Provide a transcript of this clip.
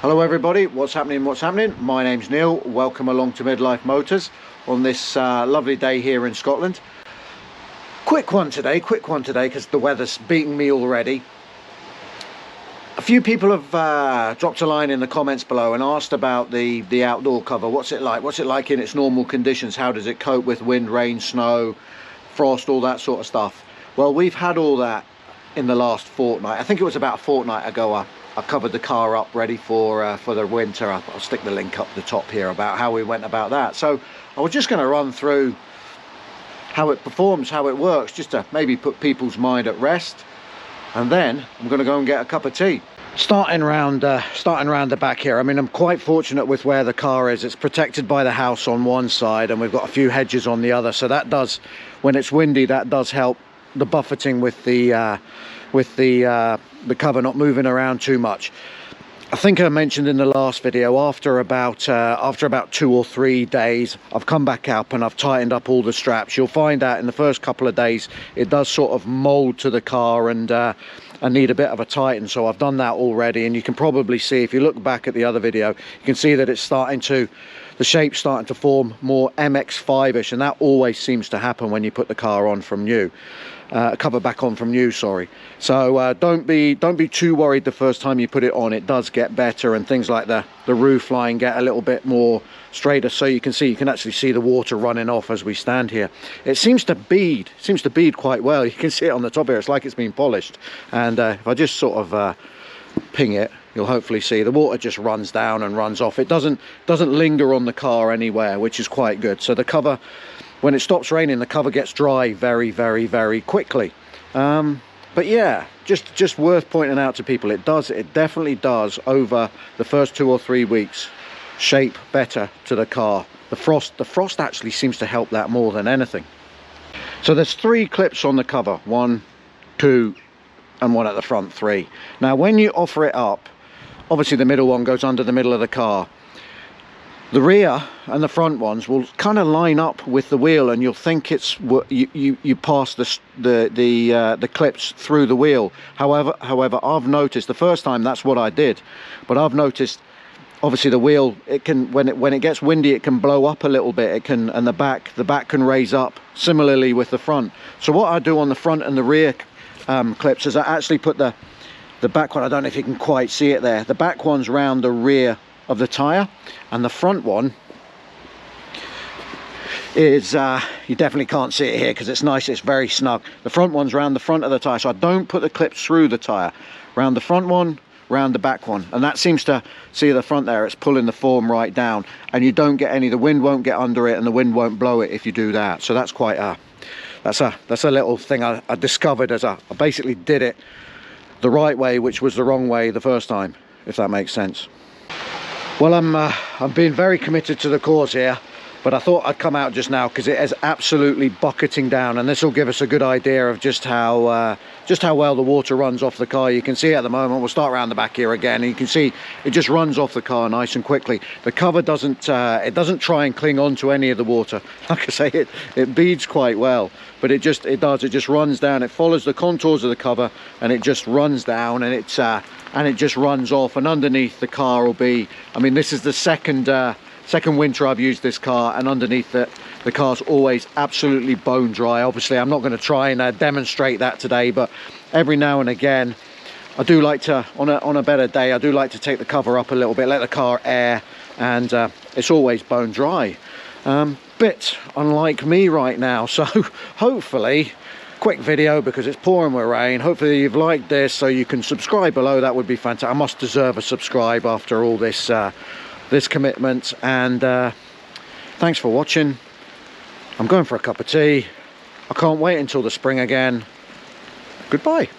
Hello everybody, what's happening, my name's Neil. Welcome along to Midlife Motors on this lovely day here in Scotland. Quick one today because the weather's beating me already. A few people have dropped a line in the comments below and asked about the outdoor cover. What's it like in its normal conditions? How does it cope with wind, rain, snow, frost, all that sort of stuff? Well, we've had all that in the last fortnight. I think it was about a fortnight ago I covered the car up ready for the winter. I'll stick the link up the top here about how we went about that. So I was just going to run through how it performs, how it works, just to maybe put people's mind at rest, and then I'm going to go and get a cup of tea. Starting round the back here, I mean, I'm quite fortunate with where the car is. It's protected by the house on one side and we've got a few hedges on the other, so that does, when it's windy, that does help the buffeting with the cover not moving around too much. I think I mentioned in the last video, after about 2 or 3 days, I've come back up and I've tightened up all the straps. You'll find out in the first couple of days it does sort of mold to the car and need a bit of a tighten, so I've done that already. And you can probably see, if you look back at the other video, you can see that it's the shape's starting to form more MX-5ish, and that always seems to happen when you put the car on from new. Cover back on from new, sorry. So don't be too worried the first time you put it on. It does get better, and things like the roof line get a little bit more straighter, so you can actually see the water running off as we stand here. It seems to bead quite well. You can see it on the top here. It's like it's been polished, and if I just sort of ping it, you'll hopefully see the water just runs down and runs off. It doesn't linger on the car anywhere, which is quite good. So the cover, when it stops raining, the cover gets dry very, very, very quickly. But yeah, just worth pointing out to people, it definitely does, over the first 2 or 3 weeks, shape better to the car. The frost actually seems to help that more than anything. So there's 3 clips on the cover, 1, 2, and 1 at the front, 3. Now when you offer it up, obviously the middle one goes under the middle of the car. The rear and the front ones will kind of line up with the wheel, and you'll think it's you pass the clips through the wheel. However, I've noticed the first time that's what I did, but I've noticed obviously the wheel, it can, when it gets windy, it can blow up a little bit. It can, and the back can raise up. Similarly with the front. So what I do on the front and the rear clips is I actually put the back one. I don't know if you can quite see it there. The back one's round the rear of the tire, and the front one is you definitely can't see it here because it's nice, it's very snug. The front one's round the front of the tire, so I don't put the clips through the tire. Round the front one, round the back one, and that seems to, see the front there, it's pulling the form right down, and you don't get the wind won't get under it and the wind won't blow it if you do that. So that's quite that's a little thing I discovered as I basically did it the right way, which was the wrong way the first time, if that makes sense. Well, I'm being very committed to the cause here, but I thought I'd come out just now because it is absolutely bucketing down, and this will give us a good idea of just how well the water runs off the car. You can see at the moment, we'll start around the back here again, and you can see it just runs off the car nice and quickly. The cover doesn't try and cling on to any of the water. Like I say, it beads quite well, but it just runs down. It follows the contours of the cover, and it just runs down, and it just runs off. And underneath the car will be, I mean, this is the second winter I've used this car, and underneath it the car's always absolutely bone dry. Obviously I'm not going to try and demonstrate that today, but every now and again I do like to, on a better day, I do like to take the cover up a little bit, let the car air, and it's always bone dry. Bit unlike me right now, so hopefully, quick video because it's pouring with rain. Hopefully you've liked this, so you can subscribe below. That would be fantastic. I must deserve a subscribe after all this commitment, and thanks for watching. I'm going for a cup of tea. I can't wait until the spring again. Goodbye.